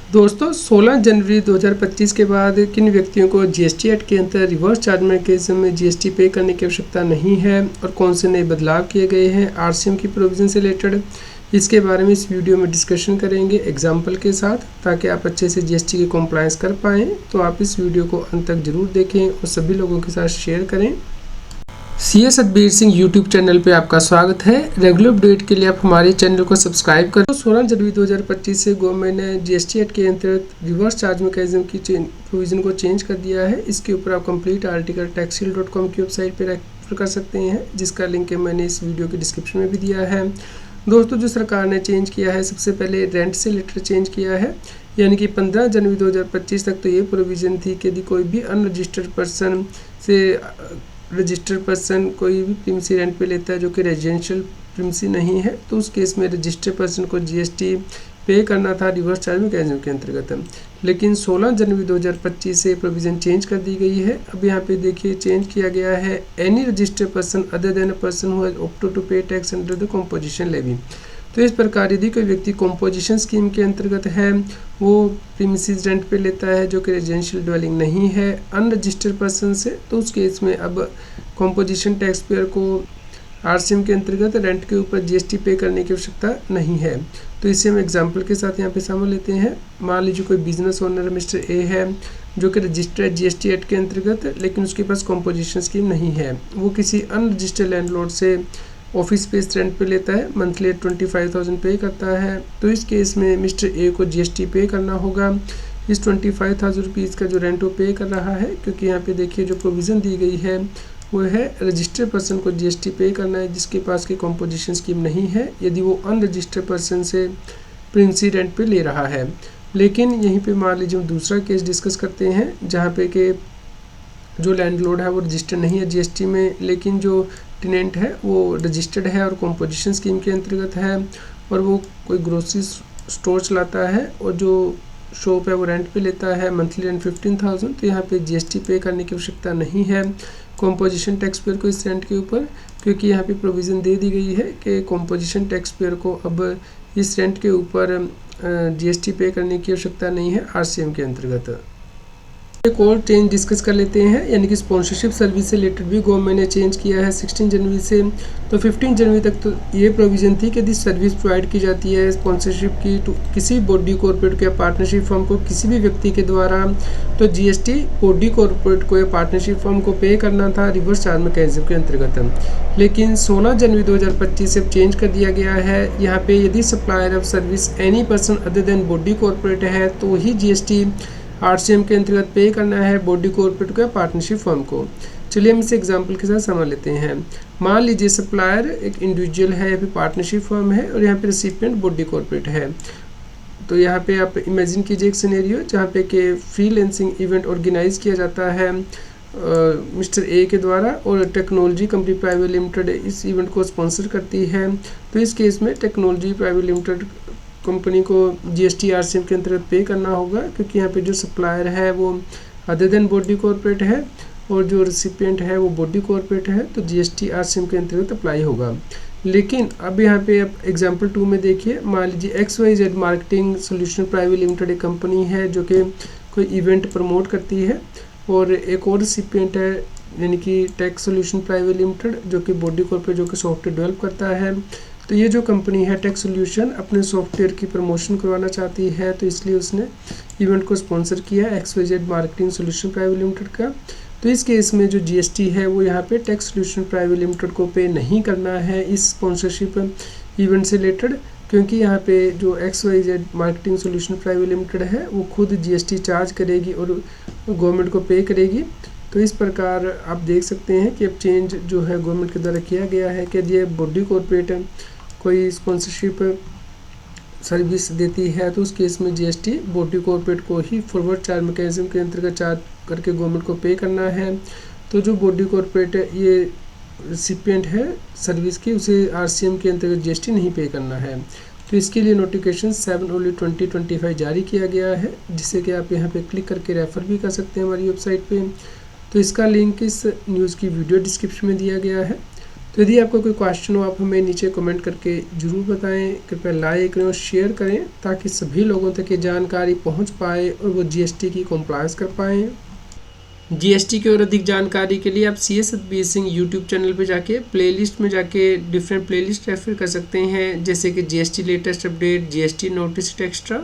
दोस्तों 16 जनवरी 2025 के बाद किन व्यक्तियों को जीएसटी एक्ट के अंतर्गत रिवर्स चार्ज मैकेनिज्म में जीएसटी पे करने की आवश्यकता नहीं है और कौन से नए बदलाव किए गए हैं आरसीएम की प्रोविज़न से रिलेटेड, इसके बारे में इस वीडियो में डिस्कशन करेंगे एग्जाम्पल के साथ, ताकि आप अच्छे से जीएसटी की कॉम्प्लायंस कर पाएँ। तो आप इस वीडियो को अंत तक जरूर देखें और सभी लोगों के साथ शेयर करें। CA Satbir Singh YouTube channel पे आपका स्वागत है। रेगुलर अपडेट के लिए आप हमारे चैनल को सब्सक्राइब करें। 16 जनवरी 2025 से गवर्नमेंट ने जीएसटी एक्ट के अंतर्गत रिवर्स चार्ज मैकेनिज्म की प्रोविज़न को चेंज कर दिया है। इसके ऊपर आप कंप्लीट आर्टिकल taxil.com की वेबसाइट पर रेफर कर सकते हैं, जिसका लिंक मैंने इस वीडियो के डिस्क्रिप्शन में भी दिया है। दोस्तों, जो सरकार ने चेंज किया है, सबसे पहले रेंट से रिलेटेड चेंज किया है, यानी कि 15 जनवरी 2025 तक तो ये प्रोविज़न थी कि यदि कोई भी अनरजिस्टर्ड पर्सन से रजिस्टर्ड पर्सन कोई भी प्रीमिसी रेंट पे लेता है जो कि रेजिडेंशियल प्रीमिसी नहीं है, तो उस केस में रजिस्टर्ड पर्सन को जीएसटी पे करना था रिवर्स चार्ज मैकेनिज्म के अंतर्गत। लेकिन 16 जनवरी 2025 से प्रोविज़न चेंज कर दी गई है। अब यहाँ पे देखिए चेंज किया गया है, any registered person other than a person who has opted to pay tax under the composition levy. तो इस प्रकार यदि कोई व्यक्ति कॉम्पोजिशन स्कीम के अंतर्गत है, वो प्रीमिसेस रेंट पे लेता है जो कि रेजिडेंशियल ड्वेलिंग नहीं है अनरजिस्टर्ड पर्सन से, तो उस केस में अब कॉम्पोजिशन टैक्स पेयर को आरसीएम के अंतर्गत रेंट के ऊपर जीएसटी पे करने की आवश्यकता नहीं है। तो इसे हम एग्जांपल के साथ यहाँ पे समझ लेते हैं। मान लीजिए कोई बिजनेस ओनर मिस्टर ए है जो कि रजिस्टर्ड जीएसटी एक्ट के अंतर्गत, लेकिन उसके पास कॉम्पोजिशन स्कीम नहीं है। वो किसी अनरजिस्टर्ड लैंडलॉर्ड से ऑफिस स्पेस रेंट पे लेता है, मंथली 25,000 पे करता है। तो इस केस में मिस्टर ए को जीएसटी पे करना होगा। इस 25,000 रुपीज़ का जो रेंट वो पे कर रहा है, क्योंकि यहाँ पे देखिए जो प्रोविज़न दी गई है वो है रजिस्टर्ड पर्सन को जीएसटी पे करना है जिसके पास की कॉम्पोजिशन स्कीम नहीं है, यदि वो अनरजिस्टर्ड पर्सन से प्रिंसी रेंट पे ले रहा है। लेकिन यहीं पे मान लीजिए हम दूसरा केस डिस्कस करते हैं, जहाँ पे कि जो लैंडलॉर्ड है वो रजिस्टर्ड नहीं है जीएसटी में, लेकिन जो टेनेंट है वो रजिस्टर्ड है और कॉम्पोजिशन स्कीम के अंतर्गत है, और वो कोई ग्रोसरी स्टोर चलाता है और जो शॉप है वो रेंट पे लेता है, मंथली रेंट 15,000। तो यहाँ पे जीएसटी पे करने की आवश्यकता नहीं है कॉम्पोजिशन टैक्स पेयर को इस रेंट के ऊपर, क्योंकि यहाँ पे प्रोविज़न दे दी गई है कि कॉम्पोजिशन टैक्स पेयर को अब इस रेंट के ऊपर जीएसटी पे करने की आवश्यकता नहीं है आरसीएम के अंतर्गत। एक और चेंज डिस्कस कर लेते हैं, यानी कि स्पॉन्सरशिप सर्विस से रिलेटेड भी गवर्नमेंट ने चेंज किया है 16 जनवरी से। तो 15 जनवरी तक तो ये प्रोविज़न थी कि यदि सर्विस प्रोवाइड की जाती है स्पॉन्सरशिप की तो किसी बॉडी कॉर्पोरेट या पार्टनरशिप फर्म को किसी भी व्यक्ति के द्वारा, तो जीएसटी बॉडी कॉर्पोरेट को या पार्टनरशिप फर्म को पे करना था रिवर्स चार्ज मैकेनिज्म के अंतर्गत। लेकिन 16 जनवरी 2025 से चेंज कर दिया गया है। यहाँ पे यदि supplier of service any person other then body corporate है तो ही जीएसटी आरसीएम के अंतर्गत पे करना है बॉडी कॉर्पोरेट को या पार्टनरशिप फर्म को। चलिए हम इसे एग्जांपल के साथ समझ लेते हैं। मान लीजिए सप्लायर एक इंडिविजुअल है या फिर पार्टनरशिप फर्म है और यहाँ पे रेसिपिएंट बॉडी कॉर्पोरेट है। तो यहाँ पे आप इमेजिन कीजिए एक सिनेरियो जहाँ पे कि फ्रीलांसिंग इवेंट ऑर्गेनाइज किया जाता है मिस्टर ए के द्वारा, और टेक्नोलॉजी कंपनी प्राइवेट लिमिटेड इस इवेंट को स्पॉन्सर करती है। तो इस केस में टेक्नोलॉजी प्राइवेट लिमिटेड कंपनी को जीएसटी आरसीएम के अंतर्गत पे करना होगा, क्योंकि यहाँ पे जो सप्लायर है वो अदर देन बॉडी कॉर्पोरेट है और जो रेसिपिएंट है वो बॉडी कॉर्पोरेट है, तो जीएसटी आरसीएम के अंतर्गत अप्लाई होगा। लेकिन अब यहाँ पे आप एग्जांपल 2 में देखिए, मान लीजिए XYZ marketing solution private limited एक कंपनी है जो कि कोई इवेंट प्रमोट करती है, और एक और रेसिपिएंट है यानी कि टेक सोल्यूशन प्राइवेट लिमिटेड जो कि बॉडी कॉर्पोरेट जो कि सॉफ्टवेयर डेवलप करता है। तो ये जो कंपनी है टेक सोल्यूशन अपने सॉफ्टवेयर की प्रमोशन करवाना चाहती है, तो इसलिए उसने इवेंट को स्पॉन्सर किया XYZ marketing solution private limited का। तो इस केस में जो जीएसटी है वो यहाँ पे टेक सोल्यूशन प्राइवेट लिमिटेड को पे नहीं करना है इस स्पॉन्सरशिप इवेंट से रिलेटेड, क्योंकि यहाँ पे जो XYZ marketing solution private limited है वो खुद जीएसटी चार्ज करेगी और गवर्नमेंट को पे करेगी। तो इस प्रकार आप देख सकते हैं कि अब चेंज जो है गवर्नमेंट के द्वारा किया गया है कि ये बॉडी कॉर्पोरेट कोई स्पॉन्सरशिप सर्विस देती है तो उस केस में जीएसटी बॉडी कॉर्पोरेट को ही फॉरवर्ड चार्ज मैकेनिज्म के अंतर्गत चार्ज करके गवर्नमेंट को पे करना है। तो जो बॉडी कॉर्पोरेट ये रिसिपिएंट है सर्विस की, उसे आरसीएम के अंतर्गत जीएसटी नहीं पे करना है। तो इसके लिए नोटिफिकेशन 7/20/2025 जारी किया गया है, जिससे कि आप यहाँ पे क्लिक करके रेफ़र भी कर सकते हैं हमारी वेबसाइट पे। तो इसका लिंक इस न्यूज़ की वीडियो डिस्क्रिप्शन में दिया गया है। तो यदि आपका कोई क्वेश्चन हो, आप हमें नीचे कमेंट करके ज़रूर बताएं। कृपया लाइक करें और शेयर करें ताकि सभी लोगों तक ये जानकारी पहुंच पाए और वो जीएसटी की कंप्लायंस कर पाएँ। जीएसटी की और अधिक जानकारी के लिए आप C S Satbir Singh YouTube channel पे जाके प्लेलिस्ट में जाके डिफरेंट प्लेलिस्ट रेफर कर सकते हैं, जैसे कि GST latest update, GST notice extra.